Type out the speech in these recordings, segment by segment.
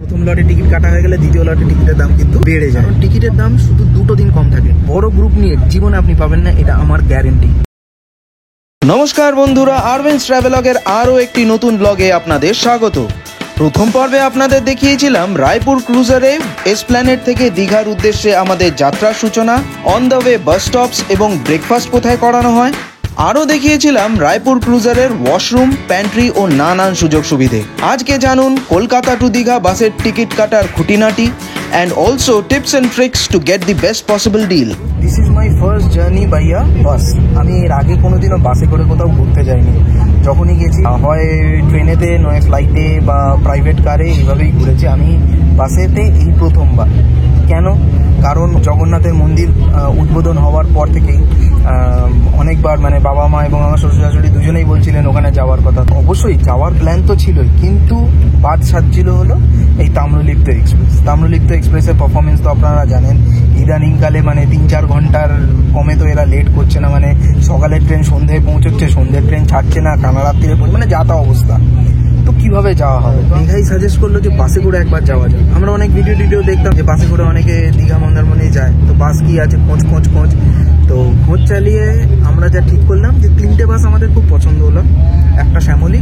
প্রথম লটে টিকিট কাটা হয়ে গেলে দ্বিতীয় লটে টিকিটের দাম কিন্তু বেড়ে যায়। কারণ টিকিটের দাম শুধু 2 দিন কম থাকে। বড় গ্রুপ নিয়ে জীবনে আপনি পাবেন না, এটা আমার গ্যারেন্টি। নমস্কার বন্ধুরা, আরবেন্স ট্রাভেলগের আরও একটি নতুন ব্লগে আপনাদের স্বাগত। প্রথম পর্বে আপনাদের দেখিয়েছিলাম রায়পুর ক্রুজারে এসপ্ল্যানেড থেকে দীঘার উদ্দেশ্যে আমাদের যাত্রার সূচনা, on the way bus stops এবং ব্রেকফাস্ট কোথায় করানো হয়। আরও দেখিয়েছিলাম রায়পুর ক্রুজারের ওয়াশরুম, প্যান্ট্রি ও নানান সুযোগ সুবিধে। আজকে জানুন কলকাতা টু দীঘা বাসের টিকিট কাটার খুঁটিনাটি and also tips and tricks to get the best possible deal. This is my first journey by a bus. আমি এর আগে কোনোদিনও বাসে করে কোথাও ঘুরতে যাইনি। যখনই গেছি হয় ট্রেনেতে, নয় ফ্লাইটে বা প্রাইভেট কারে, এইভাবেই ঘুরেছি। আমি বাসেতে এই প্রথমবার। কেন? কারণ জগন্নাথের মন্দির উদ্বোধন হওয়ার পর থেকেই অনেকবার মানে বাবা মা এবং আমার শ্বশুর শাশুড়ি দুজনেই বলছিলেন ওখানে যাওয়ার কথা। অবশ্যই যাওয়ার প্ল্যান তো ছিলই, কিন্তু বাদ সাজছিল হলো এই তাম্রলিপ্ত এক্সপ্রেস। তাম্রলিপ্ত এক্সপ্রেসের পারফরমেন্স তো আপনারা জানেন। ইদানিংকালে মানে 3-4 ঘন্টার কমে তো এরা লেট করছে না। মানে সকালের ট্রেন সন্ধ্যায় পৌঁছচ্ছে, সন্ধ্যের ট্রেন ছাড়ছে না, কানা রাত্রিরে পৌঁছে, মানে যাতা অবস্থা। তো কিভাবে যাওয়া হবে? দীঘাই সাজেস্ট করলো যে বাসে করে একবার যাওয়া যায়। আমরা অনেক ভিডিও দেখতাম যে বাসে করে অনেকে দীঘা মন্দারমণি যায়। তো বাস কি আছে খোঁজ। তো খোঁজ চালিয়ে আমরা যা ঠিক করলাম যে 3টে বাস আমাদের খুব পছন্দ হলো। একটা শ্যামলী,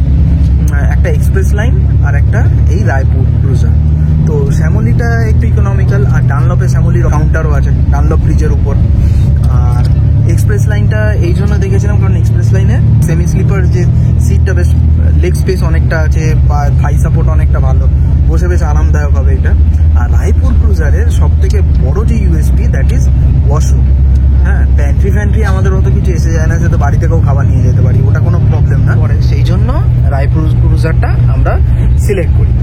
একটা এক্সপ্রেস লাইন, আর একটা এই রায়পুর ক্রুজার। তো শ্যামলীটা একটু ইকোনমিক্যাল, আর ডানলপে শ্যামলীর কাউন্টারও আছে ডানলপ ব্রিজের উপর। আর এক্সপ্রেস লাইনটা এই জন্য দেখেছিলাম কারণ এক্সপ্রেস লাইনে সেমি স্লিপার যে সিটটা বেশ লেগ স্পেস অনেকটা আছে, থাই সাপোর্ট অনেকটা ভালো, বসে বেশ আরামদায়ক হবে এটা। আর রায়পুর ক্রুজারের সব থেকে বড় যে ইউএসপি, দ্যাট ইজ ওয়াশরুম। হ্যাঁ, প্যান্ট্রি আমাদের অত কিছু এসে যায় না, সে তো বাড়ি থেকেও খাবার নিয়ে যেতে পারি, ওটা কোনো প্রবলেম না পরে। সেই জন্য রায়পুর ক্রুজারটা আমরা সিলেক্ট করি।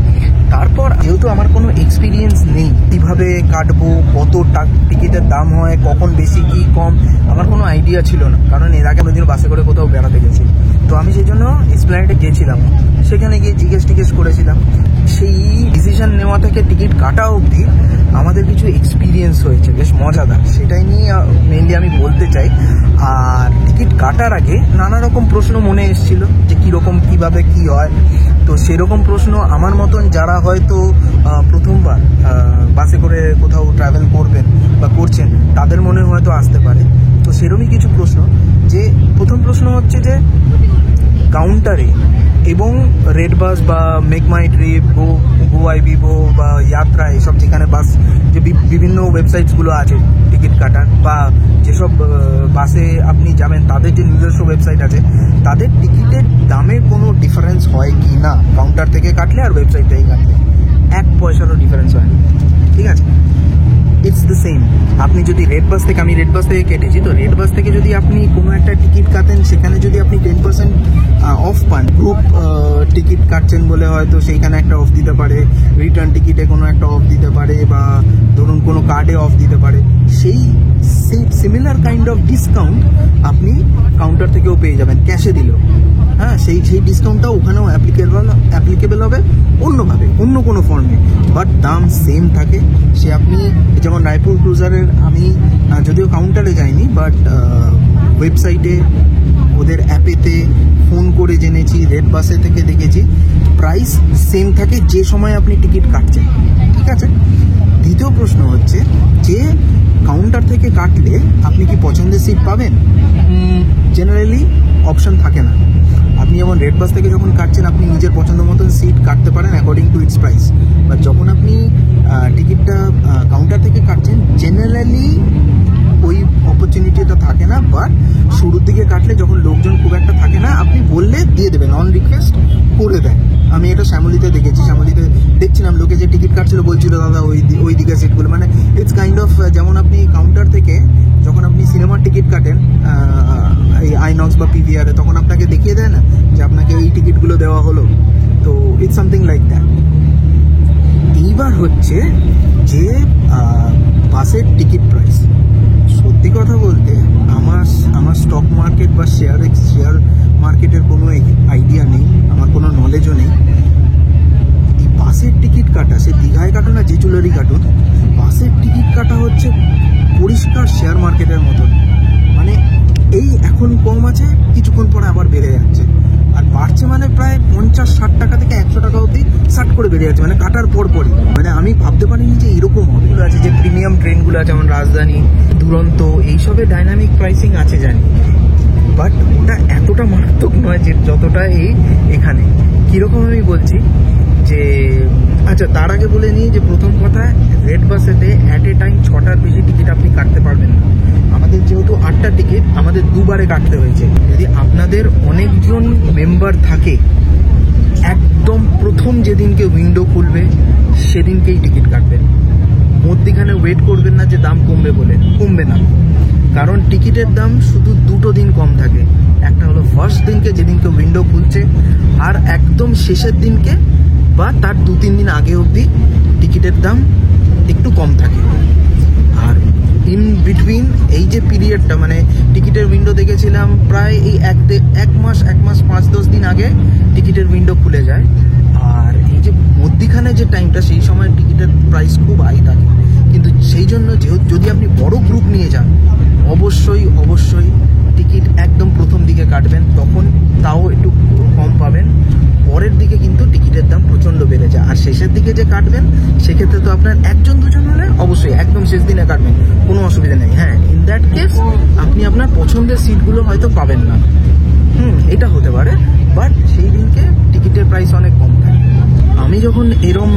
তারপর যেহেতু আমার কোনো এক্সপিরিয়েন্স নেই, কীভাবে কাটবো, কত টিকিটের দাম হয়, কখন বেশি কি কম, আমার কোনো আইডিয়া ছিল না। কারণ এর আগে কোনোদিন বাসে করে কোথাও বেড়াতে গেছি। তো আমি সেই জন্য এসপ্ল্যানেডে গিয়েছিলাম, সেখানে গিয়ে জিজ্ঞেস করেছিলাম। সেই ডিসিশন নেওয়া থেকে টিকিট কাটা অবধি আমাদের কিছু এক্সপিরিয়েন্স হয়েছে বেশ মজাদার, সেটাই নিয়ে মেনলি আমি বলতে চাই। আর টিকিট কাটার আগে নানা রকম প্রশ্ন মনে এসেছিল যে কীরকম কীভাবে কী হয়। তো সেরকম প্রশ্ন আমার মতন যারা হয়তো প্রথমবার বাসে করে কোথাও ট্রাভেল করবেন বা করছেন, তাদের মনে হয়তো আসতে পারে। তো সেরকমই কিছু প্রশ্ন। যে প্রথম প্রশ্ন হচ্ছে যে কাউন্টারে এবং রেড বাস বা মেক মাই ট্রিপ, গো বা যাত্রা, এসব যেখানে বাস যে বিভিন্ন ওয়েবসাইটসগুলো আছে টিকিট কাটার, বা যেসব বাসে আপনি যাবেন তাদের যে নিজস্ব ওয়েবসাইট আছে, তাদের টিকিটের দামের কোনো ডিফারেন্স হয় কি না কাউন্টার থেকে কাটলে আর ওয়েবসাইট থেকে কাটলে? 1 পয়সারও ডিফারেন্স হয় না, ঠিক আছে? It's the same. আপনি যদি রেড বাস থেকে, আমি রেড বাস থেকে কেটেছি, তো রেড বাস থেকে যদি আপনি কোনো একটা টিকিট কাটেন, সেখানে যদি আপনি 10% অফ পান, গ্রুপ টিকিট কাটছেন বলে হয়তো সেইখানে একটা অফ দিতে পারে, রিটার্ন টিকিটে কোনো একটা অফ দিতে পারে, বা ধরুন কোনো কার্ডে অফ দিতে পারে, সেই সিমিলার কাইন্ড অফ ডিসকাউন্ট আপনি কাউন্টার থেকেও পেয়ে যাবেন ক্যাশে দিলেও। হ্যাঁ, সেই ডিসকাউন্টটাও ওখানেও অ্যাপ্লিকেবল হবে অন্যভাবে, অন্য কোনো ফর্মে, বাট দাম সেম থাকে। সে আপনি যেমন রায়পুর ক্রুজারের আমি যদিও কাউন্টারে যাইনি, বাট ওয়েবসাইটে, ওদের অ্যাপেতে ফোন করে জেনেছি, রেড বাসে থেকে দেখেছি, প্রাইস সেম থাকে যে সময় আপনি টিকিট কাটছেন, ঠিক আছে? দ্বিতীয় প্রশ্ন হচ্ছে যে কাউন্টার থেকে কাটলে আপনি কি পছন্দের সিট পাবেন? জেনারেলি অপশন থাকে না। আপনি যেমন রেড বাস থেকে যখন কাটছেন, আপনি নিজের পছন্দ মতন সিট কাটতে পারেন according to its price. But যখন আপনি টিকিটটা কাউন্টার থেকে কাটছেন, জেনারেলি ওই অপরচুনিটিটা থাকে না। বাট শুরুর দিকে কাটলে যখন লোকজন খুব একটা থাকে না, আপনি বললে দিয়ে দেবেন, অন রিকোয়েস্ট করে দেয়। আমি এটা শ্যামলীতে দেখেছি। শ্যামলীতে দেখছিলাম লোকে যে টিকিট কাটছিল বলছিল দাদা ওই দিকে সিটগুলো, মানে ইটস কাইন্ড অফ যেমন আপনি কাউন্টার থেকে যখন আপনি সিনেমার টিকিট কাটেন এই আইনক্স বা পিভিআরে, তখন আপনাকে দেখিয়ে দেয় না যে আপনাকে এই টিকিটগুলো দেওয়া হলো। তো ইটস সামথিং লাইক দ্যাট। এইবার হচ্ছে যে বাসের টিকিট প্রাইস। সত্যি কথা বলতে আমার স্টক মার্কেট বা শেয়ার মার্কেটের কোনো আইডিয়া নেই, আমার কোনো নলেজও নেই। এই বাসের টিকিট কাটা, সে দীঘায় কাটুন না যে চুলারি কাটুন, বাসের টিকিট কাটা হচ্ছে পরিষ্কার শেয়ার মার্কেটের মতন। মানে এই এখন কম আছে, কিছুক্ষণ পরে আবার বেড়ে যাচ্ছে। আর বাড়ছে মানে প্রায় 50-60 টাকা থেকে 100 টাকা অবধি সাট করে বেড়ে যাচ্ছে, মানে কাটার পরপরই। মানে আমি ভাবতে পারিনি যে এরকম হবে। আছে যে প্রিমিয়াম ট্রেনগুলো আছে যেমন রাজধানী, দুরন্ত, এইসবে ডাইনামিক প্রাইসিং আছে জানি, বাট ওটা এতটা মারাত্মক নয় যে যতটা এখানে। কীরকম আমি বলছি যে, আচ্ছা তার আগে বলে নিই যে প্রথম কথা, রেড বাসেতে অ্যাট এ টাইম 6টার বেশি টিকিট আপনি কাটতে পারবেন না। আমাদের যেহেতু 8টা টিকিট, আমাদের দুবারে কাটতে হয়েছে। যদি আপনাদের অনেকজন মেম্বার থাকে, একদম প্রথম যেদিনকে উইন্ডো খুলবে সেদিনকেই টিকিট কাটবেন। মধ্যিখানে ওয়েট করবেন না যে দাম কমবে বলে, কমবে না। কারণ টিকিটের দাম শুধু 2টো দিন কম থাকে, একটা হলো ফার্স্ট দিনকে যেদিনকে উইন্ডো খুলছে, আর একদম শেষের দিনকে বা তার 2-3 দিন আগে অবধি টিকিটের দাম একটু কম থাকে। আর ইন বিটুইন এই যে পিরিয়ডটা, মানে টিকিটের উইন্ডো দেখেছিলাম প্রায় এই এক মাস 5-10 দিন আগে টিকিটের উইন্ডো খুলে যায়। আর এই যে মধ্যিখানে যে টাইমটা, সেই সময় টিকিটের প্রাইস খুব হাই থাকে। কিন্তু সেই জন্য যদি আপনি বড় গ্রুপ নিয়ে যান, অবশ্যই টিকিট একদম প্রথম দিকে কাটবেন, তখন তাও একটু কম পাবেন। পরের দিকে কিন্তু টিকিটের দাম প্রচণ্ড বেড়ে যায়। আর শেষের দিকে যে কাটবেন, সেক্ষেত্রে তো আপনার 1-2 হলে অবশ্যই একদম শেষ দিনে কাটবেন, কোনো অসুবিধা নেই। হ্যাঁ, ইন দ্যাট কেস আপনি আপনার পছন্দের সিটগুলো হয়তো পাবেন না, এটা হতে পারে, বাট সেই দিনকে টিকিটের প্রাইস অনেক কম থাকে। আমি যখন এরম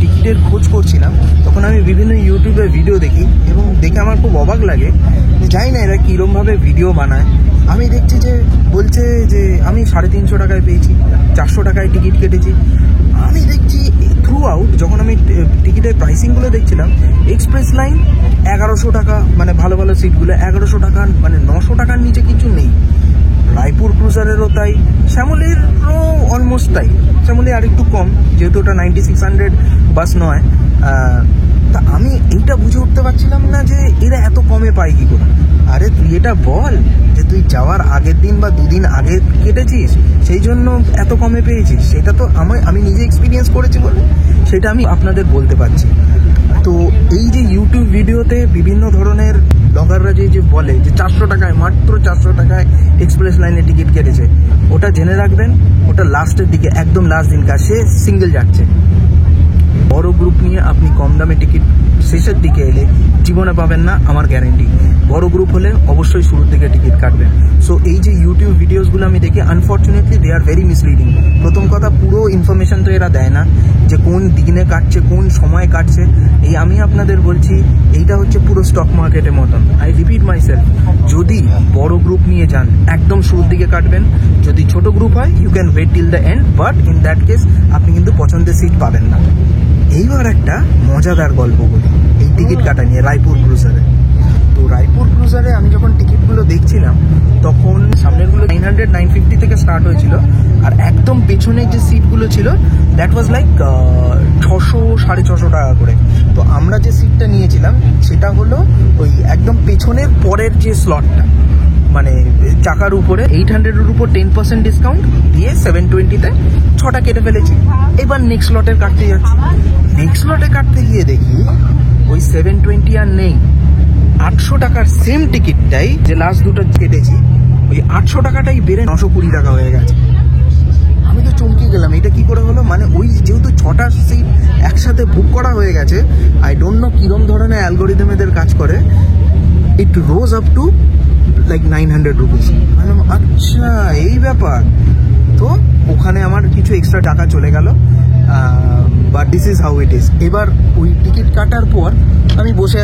টিকিটের খোঁজ করছিলাম, তখন আমি বিভিন্ন ইউটিউবে ভিডিও দেখি, এবং দেখে আমার খুব অবাক লাগে। জানি না এরা কীরমভাবে ভিডিও বানায়। আমি দেখছি যে বলছে যে আমি 350 টাকায় পেয়েছি, 400 টাকায় টিকিট কেটেছি। আমি দেখছি থ্রু আউট, যখন আমি টিকিটের প্রাইসিংগুলো দেখছিলাম, এক্সপ্রেস লাইন 1100 টাকা, মানে ভালো ভালো সিটগুলো 1100 টাকা, মানে 900 টাকার নিচে কিছু নেই। রায়পুর ক্রুজারেরও তাই, শ্যামলীরও অলমোস্ট তাই। শ্যামলী আর একটু কম, যেহেতু ওটা 9600 বাস নয়। তা আমি এইটা বুঝে উঠতে পারছিলাম না যে এরা এত কমে পায় কী করে। আরে তুই এটা বল যে তুই যাওয়ার আগের দিন বা 2 দিন আগে কেটেছিস, সেই জন্য এত কমে পেয়েছিস। সেটা তো আমি নিজে এক্সপিরিয়েন্স করেছি বলে সেটা আমি আপনাদের বলতে পারছি। তো এই যে ইউটিউব ভিডিওতে বিভিন্ন ধরনের ব্লগাররা যে বলে যে 400 টাকায়, মাত্র 400 টাকায় এক্সপ্রেস লাইনে টিকিট কেটেছে, ওটা জেনে রাখবেন, ওটা লাস্টের দিকে, একদম লাস্ট দিনকার, সে সিঙ্গেল যাচ্ছে। বড় গ্রুপ নিয়ে আপনি কম দামে টিকিট শেষের দিকে এলে জীবনে পাবেন না, আমার গ্যারেন্টি। বড় গ্রুপ হলে অবশ্যই শুরুর দিকে টিকিট কাটবেন। সো এই যে ইউটিউব ভিডিওসগুলো আমি দেখি, unfortunately they are very misleading. প্রথম কথা, পুরো ইনফরমেশন তো এরা দেয় না যে কোন দিনে কাটছে, কোন সময় কাটছে। এই আমি আপনাদের বলছি, এইটা হচ্ছে পুরো স্টক মার্কেটের মতন। আই রিপিট মাইসেলফ, যদি বড় গ্রুপ নিয়ে যান একদম শুরুর দিকে কাটবেন। যদি ছোট গ্রুপ হয়, you can wait till the end, but in that case আপনি কিন্তু পছন্দের সিট পাবেন না। এইবার একটা মজাদার গল্প বলি এই টিকিট কাটা নিয়ে রায়পুর ক্রুজারে। তো রায়পুর ক্রুজারে আমি যখন টিকিটগুলো দেখছিলাম, তখন সামনেরগুলো 900-950 থেকে স্টার্ট হয়েছিল, আর একদম পেছনের যে সিটগুলো ছিল দ্যাট ওয়াজ লাইক 600-650 টাকা করে। তো আমরা যে সিটটা নিয়েছিলাম সেটা হলো ওই একদম পেছনের পরের যে স্লটটা, মানে চাকার উপরে 800-এর উপর 10% ডিসকাউন্ট দিয়ে 720-তে 6টা কেটে ফেলেছি। এবার নেক্সট স্লটের কাটতে যাচ্ছি। নেক্সট স্লটে কাটতে গিয়ে দেখি ওই 720 আর নেই। 800 টাকার সেম টিকিটটাই যে লাস্ট দুটো কেটেছি, ওই 800 টাকাটাই বেড়ে 920 টাকা হয়ে গেছে। আমি তো চমকে গেলাম, এটা কি করে হলো? মানে ওই যেহেতু 6টা সিট একসাথে বুক করা হয়ে গেছে, আই ডোন্ট নো কিরম ধরনের অ্যালগোরিদম এদের কাজ করে, ইট rose up to like 900 rupees. আচ্ছা এই ব্যাপার। তো ওখানে আমার কিছু এক্সট্রা টাকা চলে গেল, but this is how it is. এবার ওই টিকিট কাটার পর আমি বসে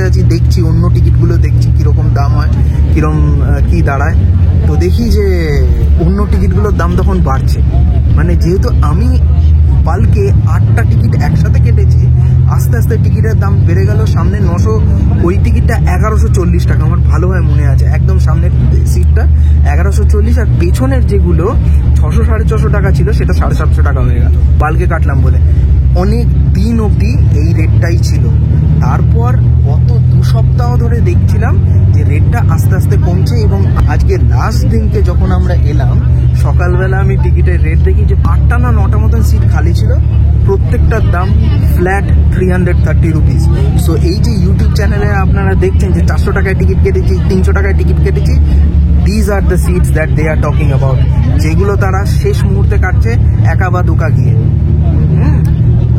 আছি দেখছি অন্য টিকিটগুলো, দেখছি কীরকম দাম হয়, কীরকম কী দাঁড়ায়। তো দেখি যে অন্য টিকিটগুলোর দাম তখন বাড়ছে। মানে যেহেতু আমি বাল্কে 8টা টিকিট একসাথে কেটেছি, আস্তে আস্তে টিকিটের দাম বেড়ে গেল। সামনে 900, ওই টিকিটটা 1140 টাকা, আমার ভালোভাবে মনে আছে। একদম সামনের সিটটা 1140, আর পেছনের যেগুলো 600-650 টাকা ছিল, সেটা 750 টাকা হয়ে গেল বাল্কে কাটলাম বলে। অনেক দিন অবধি এই রেটটাই ছিল। তারপর গত 2 সপ্তাহ ধরে দেখছিলাম যে রেটটা আস্তে আস্তে কমছে, এবং আজকে লাস্ট দিনকে যখন আমরা এলাম, সকালবেলা আমি টিকিটের রেট দেখি যে 8টা না 9টা মতন সিট খালি ছিল, প্রত্যেকটার দাম ফ্ল্যাট 330 রুপিস। সো এই যে ইউটিউব চ্যানেলে আপনারা দেখছেন যে 400 টাকায় টিকিট কেটেছি, 300 টাকায় টিকিট কেটেছি, these are the seats that they are talking about, যেগুলো তারা শেষ মুহূর্তে কাটছে একা বা দুকা গিয়ে।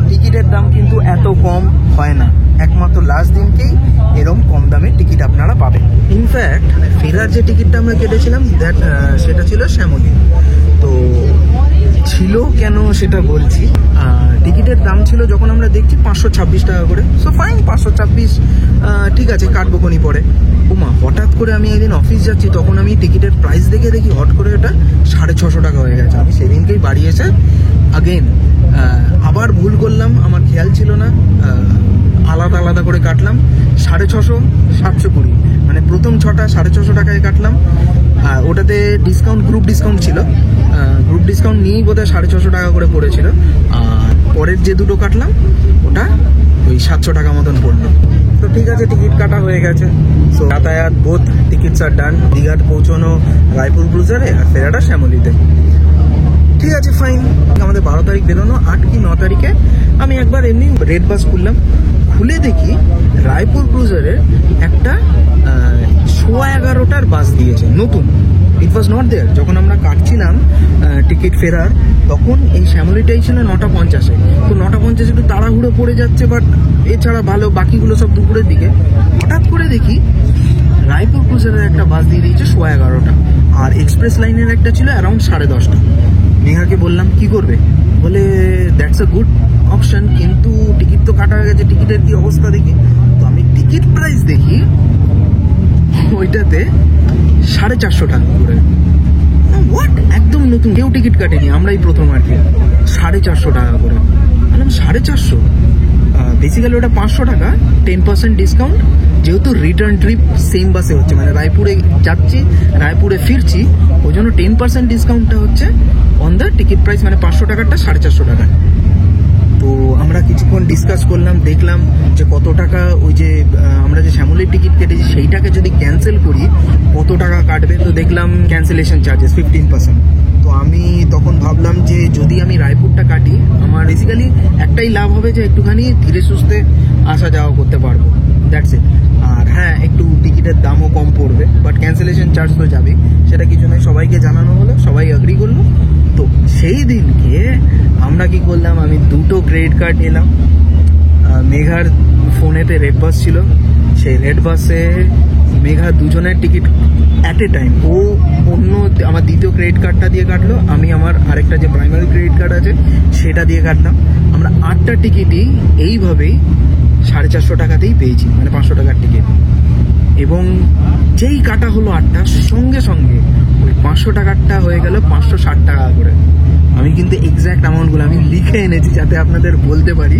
টিকিটের দাম কিন্তু এত কম হয় না, একমাত্র লাস্ট দিনকেই এরকম কম দামে টিকিট আপনারা পাবেন। ইনফ্যাক্ট ফেরার যে টিকিটটা আমরা কেটেছিলাম সেটা ছিল শ্যামলী। তো ছিল কেন সেটা বলছি। টিকিটের দাম ছিল যখন আমরা দেখছি 526 টাকা করে। সো ফাইন, 526 ঠিক আছে, কাটবো কোনি পরে। ওমা, হঠাৎ করে আমি একদিন অফিস যাচ্ছি, তখন আমি টিকিটের প্রাইস দেখি হট করে ওটা 650 টাকা হয়ে গেছে। আমি সেদিনকেই বাড়ি এসে আগেন আবার ভুল করলাম, আমার খেয়াল ছিল না, আলাদা আলাদা করে কাটলাম। 650, 720, মানে প্রথম 6টা 650 টাকায় কাটলাম। ওটাতে ডিসকাউন্ট, গ্রুপ ডিসকাউন্ট ছিল, গ্রুপ ডিসকাউন্ট নিয়েই বোধহয় 650 টাকা করে পড়েছিল। আর পরের যে দুটো কাটলাম ওটা ওই 700 টাকা মতন পড়লো। তো ঠিক আছে, টিকিট কাটা হয়ে গেছে। সো যাতায়াত বোথ টিকিটস আর ডান। দীঘাট পৌঁছানো রায়পুর ক্রুজারে আর ফেরাটা শ্যামলীতে। ঠিক আছে, ফাইন। আমাদের 12 তারিখ বেরোনো, 8 কি 9 তারিখে আমি একবার এমনি রেড বাস খুলে দেখি রায়পুর ক্রুজারের একটা 11:15টার বাস দিয়েছে নতুন। ইট ওয়াজ নট দেয়ার যখন আমরা কাটছিলাম টিকিট ফেরার, তখন এই শ্যামলীটাই ছিল 9:50-এ। তো 9:50 একটু তাড়াহুড়ো পড়ে যাচ্ছে, বাট এছাড়া ভালো, বাকিগুলো সব দুপুরের দিকে। হঠাৎ করে দেখি রায়পুর ক্রুজারের একটা বাস দিয়ে দিয়েছে 11:15টা, আর এক্সপ্রেস লাইনের একটা ছিল অ্যারাউন্ড 10:30। নেহাকে বললাম কি করবে, বলে দ্যাটস আ গুড অপশন, কিন্তু টিকিট তো কাটা হয়ে গেছে, টিকিটের কি অবস্থা দেখি। তো আমি টিকিট প্রাইস দেখি, ওইটাতে 450 টাকা করে। হোয়াট, একদম নতুন, কেউ টিকিট কাটেনি, আমরাই প্রথম আর কি। 450 টাকা করে। বললাম 450? বেসিক্যালি ওটা 500 টাকা 10% ডিসকাউন্ট, যেহেতু রিটার্ন ট্রিপ সেম বাসে হচ্ছে, মানে রায়পুরে যাচ্ছি রায়পুরে ফিরছি, ওই জন্য 10% ডিসকাউন্টটা হচ্ছে অন দ্য টিকিট প্রাইস, মানে 500 টাকারটা 450 টাকা। তো আমরা কিছুক্ষণ ডিসকাস করলাম, দেখলাম যে কত টাকা ওই যে আমরা যে শ্যামলীর টিকিট কেটেছি সেইটাকে যদি ক্যান্সেল করি কত টাকা কাটবে। তো দেখলাম ক্যান্সেলেশন চার্জেস 15%। তো আমি তখন ভাবলাম যে যদি আমি রায়পুরটা কাটি, আমার বেসিক্যালি একটাই লাভ হবে যে একটুখানি ধীরে সুস্থে আসা যাওয়া করতে পারবো, দ্যাটস ইট। আর হ্যাঁ, একটু টিকিটের দামও কম পড়বে, বাট ক্যান্সেলেশন চার্জ তো যাবে, সেটা কিছু নয়। সবাইকে জানানো হলো, সবাই এগ্রি করলো। তো সেই দিনকে আমরা কি করলাম, আমি 2টো ক্রেডিট কার্ড নিলাম। মেঘার ফোনেতে রেড বাস ছিল, সেই রেড বাসে মেঘা দুজনের টিকিট অ্যাট এ টাইম, ও অন্য আমার দ্বিতীয় ক্রেডিট কার্ডটা দিয়ে কাটলো, আমি আমার আরেকটা যে প্রাইমারি ক্রেডিট কার্ড আছে সেটা দিয়ে কাটলাম। আমরা 8টা টিকিটই এইভাবেই 450 টাকাতেই পেয়েছি, মানে 500 টাকার টিকিট। এবং যেই কাটা হলো 8টা, সঙ্গে সঙ্গে ওই 500 টাকারটা হয়ে গেল 560 টাকা করে। আমি কিন্তু এক্স্যাক্ট অ্যামাউন্টগুলো আমি লিখে এনেছি যাতে আপনাদের বলতে পারি।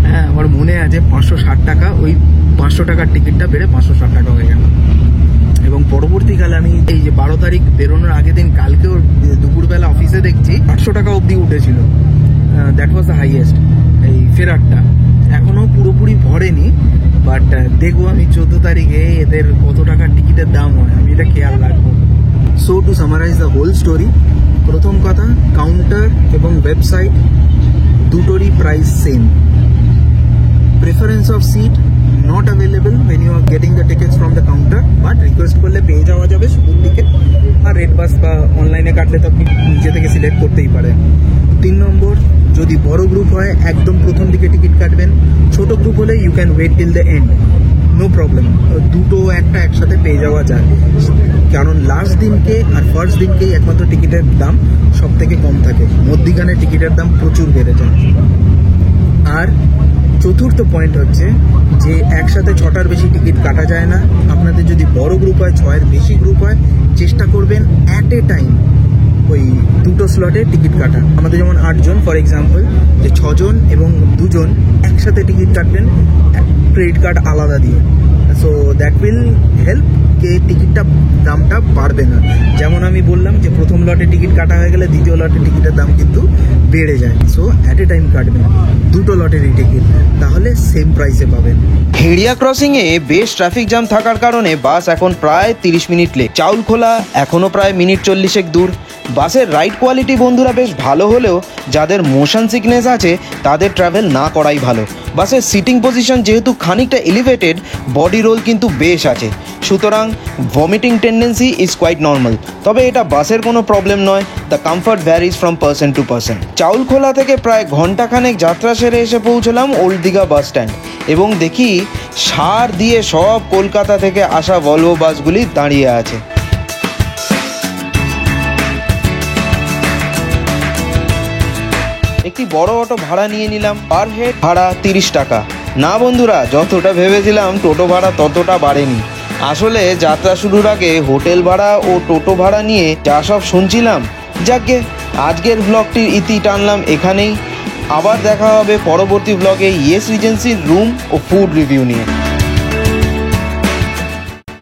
হ্যাঁ, আমার মনে আছে 560 টাকা, ওই 500 টাকার টিকিটটা বেড়ে 560 টাকা হয়ে গেল। এবং পরবর্তীকালে আমি এই যে 12 তারিখ বেরোনোর আগের দিন, কালকেও দুপুরবেলা অফিসে দেখছি 800 টাকা অবধি উঠেছিল। দ্যাট ওয়াজ দ্য হাইয়েস্ট এই ফেরারটা। এখনও পুরোপুরি ভরেনি, বাট দেখবো আমি 14 তারিখে এদের কত টাকার টিকিটের দাম হয়, আমি এটা খেয়াল রাখবো। So to summarize the whole story, প্রথম কথা, কাউন্টার এবং ওয়েবসাইট দুটোরই price same. Preference of seat not available when you are getting the tickets from the counter, but request করলে পেয়ে যাওয়া যাবে শুরুর দিকে। আর রেড বাস বা অনলাইনে কাটলে তো আপনি নিজে থেকে সিলেক্ট করতেই পারেন। 3 নম্বর, যদি বড় গ্রুপ হয় একদম প্রথম দিকে টিকিট কাটবেন, ছোট গ্রুপ হলে you can wait till the end, no problem. দুটো একটা একসাথে পেয়ে যাওয়া যায়, কারণ লাস্ট দিনকে আর ফার্স্ট দিনকেই একমাত্র টিকিটের দাম সব থেকে কম থাকে, মধ্যিখানে টিকিটের দাম প্রচুর বেড়ে যায়। আর চতুর্থ পয়েন্ট হচ্ছে যে একসাথে 6টার বেশি টিকিট কাটা যায় না। আপনাদের যদি বড় গ্রুপ হয়, 6-এর বেশি গ্রুপ হয়, চেষ্টা করবেন অ্যাট এ টাইম ওই 2টো স্লটে টিকিট কাটা। আমাদের যেমন 8 জন ফর এক্সাম্পল, যে 6 জন এবং 2 জন একসাথে টিকিট কাটবেন ক্রেডিট কার্ড আলাদা দিয়ে। সো দ্যাট উইল হেল্প কে টিকিটটা দামটা বাড়বে না। যেমন আমি বললাম যে প্রথম লটে টিকিট কাটা হয়ে গেলে দ্বিতীয় লটে টিকিটের দাম কিন্তু বেড়ে যায়। সো অ্যাট এ টাইম কাটবেন 2টো লটেরই টিকিট, তাহলে সেম প্রাইসে পাবেন। হেড়িয়া ক্রসিংয়ে বেশ ট্রাফিক জ্যাম থাকার কারণে বাস এখন প্রায় 30 মিনিট লেট। চাউলখোলা এখনও প্রায় মিনিট 40 দূর। বাসের রাইড কোয়ালিটি বন্ধুরা বেশ ভালো হলেও যাদের মোশন সিকনেস আছে তাদের ট্রাভেল না করাই ভালো। বাসের সিটিং পজিশন যেহেতু খানিকটা এলিভেটেড, বডি রোল কিন্তু বেশ আছে। সুতরাং vomiting tendency is quite normal. তবে এটা বাসের কোনো প্রবলেম নয়, the comfort varies from person to person. Chaulkhola থেকে প্রায় ঘন্টাখানেক যাত্রা সেরে এসে পৌঁছলাম ওল্ড দীঘা বাস স্ট্যান্ড এবং দেখি সার দিয়ে সব কলকাতা থেকে আসা ভলভো বাসগুলি দাঁড়িয়ে আছে। একটি বড় অটো ভাড়া নিয়ে নিলাম, পার হেড ভাড়া 30 টাকা। না বন্ধুরা, যতটা ভেবেছিলাম টোটো ভাড়া ততটা বাড়েনি। আসলে যাত্রা শুরুর আগে হোটেল ভাড়া ও টোটো ভাড়া নিয়ে যা সব শুনছিলাম, যাকগে আজকের ব্লগটির ইতি টানলাম এখানেই। আবার দেখা হবে পরবর্তী ব্লগে ইয়েস রিজেন্সির রুম ও ফুড রিভিউ নিয়ে।